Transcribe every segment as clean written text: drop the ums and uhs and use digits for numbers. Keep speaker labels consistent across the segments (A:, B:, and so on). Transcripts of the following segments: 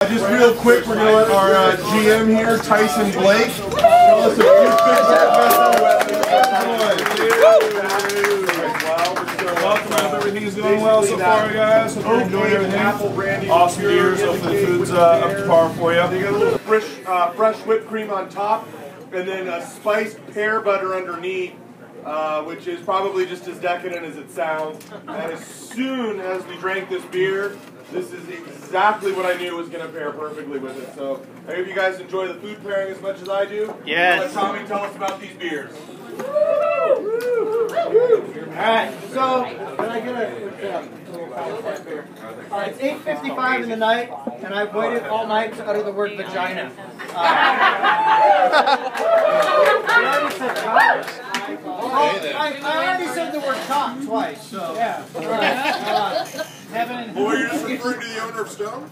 A: Just real quick, we're going to let our GM here, Tyson Blake, tell us a few things Welcome, everything's going well so far, guys. Hope you're enjoying everything. Awesome beers, hopefully the food's up to par for you.
B: You got a little fresh whipped cream on top, and then a spiced pear butter underneath, which is probably just as decadent as it sounds. And as soon as we drank this beer, this is exactly what I knew was going to pair perfectly with it. So I hope you guys enjoy the food pairing as much as I do.
C: Yes.
B: Let Tommy tell us about these beers.
D: Alright, so can I get a little power beer? Alright, it's 8:55 in the night, and I've waited all night to utter the word vagina. I already said the word cock twice, so yeah.
B: Well, you're just referring to the owner of Stone?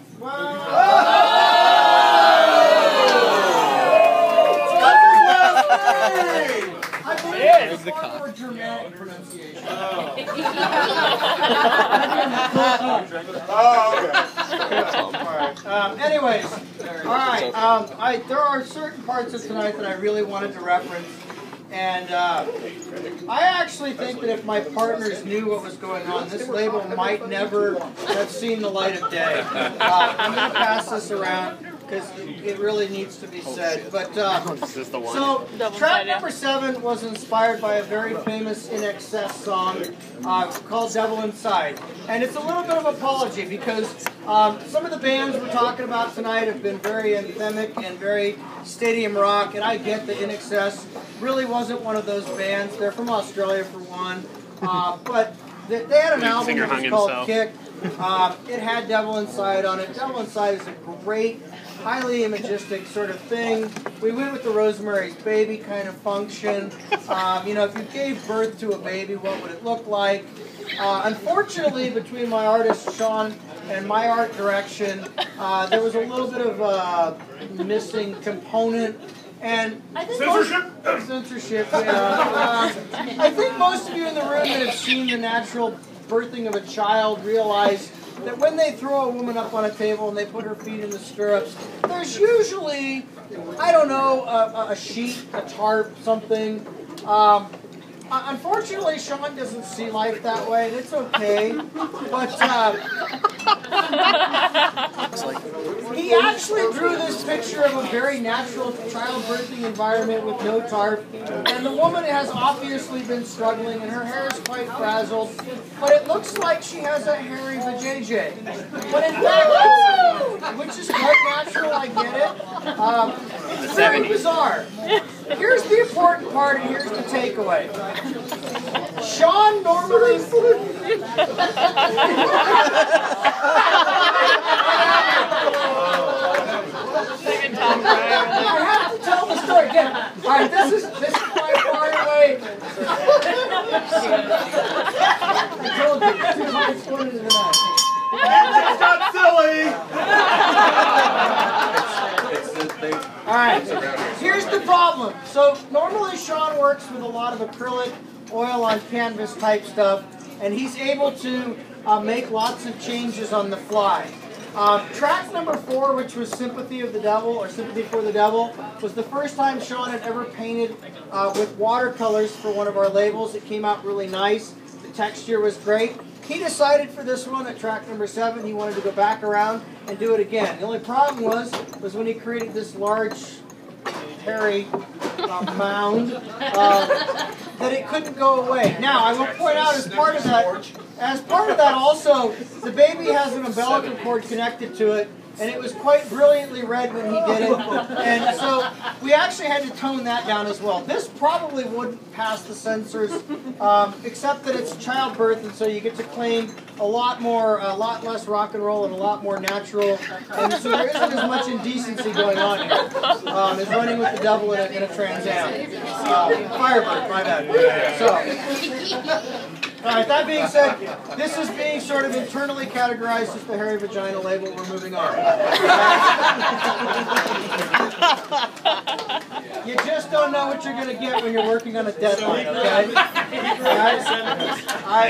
D: I believe it's far more Germanic pronunciation. Anyways, alright, there are certain parts of tonight that I really wanted to reference. And I actually think that if my partners knew what was going on, this label might never have seen the light of day. I'm going to pass this around because it really needs to be said. But so track number 7 was inspired by a very famous In Excess song called Devil Inside. And it's a little bit of an apology because some of the bands we're talking about tonight have been very anthemic and very stadium rock, and I get that In Excess really wasn't one of those bands. They're from Australia for one, but they had an album that was called Kick. It had Devil Inside on it. Devil Inside is a great, highly imagistic sort of thing. We went with the Rosemary's Baby kind of function. You know, if you gave birth to a baby, what would it look like? Unfortunately, between my artist Sean and my art direction, there was a little bit of a missing component. And I think censorship, yeah. I think most of you in the room that have seen the natural birthing of a child realize that when they throw a woman up on a table and they put her feet in the stirrups, there's usually, I don't know, a sheet, a tarp, something. Unfortunately, Sean doesn't see life that way, and it's okay. But he actually drew this picture of a very natural childbirthing environment with no tarp. And the woman has obviously been struggling, and her hair is quite frazzled. But it looks like she has a hairy vajayjay. But in fact, which is quite natural, I get it. It's very bizarre. Here's the important part, and here's the takeaway. Sean normally... I have to tell the story again. Alright, this is my far away. I told you, it's going into the night.
B: It's not silly!
D: Alright, here's the problem. So normally Sean works with a lot of acrylic, oil on canvas type stuff, and he's able to make lots of changes on the fly. Track number 4, which was Sympathy of the Devil, or Sympathy for the Devil, was the first time Sean had ever painted with watercolors for one of our labels. It came out really nice. The texture was great. He decided for this one at track number 7 he wanted to go back around and do it again. The only problem was when he created this large, hairy mound that it couldn't go away. Now, I will point out as part of that also, the baby has an umbilical cord connected to it, and it was quite brilliantly red when he did it. And so we actually had to tone that down as well. This probably wouldn't pass the censors, except that it's childbirth, and so you get to claim a lot less rock and roll and a lot more natural. And so there isn't as much indecency going on here as running with the devil in a Trans Am. Firebird, my bad. So. Alright, that being said, this is being sort of internally categorized as the hairy vagina label. We're moving on. You just don't know what you're going to get when you're working on a deadline, okay? Alright?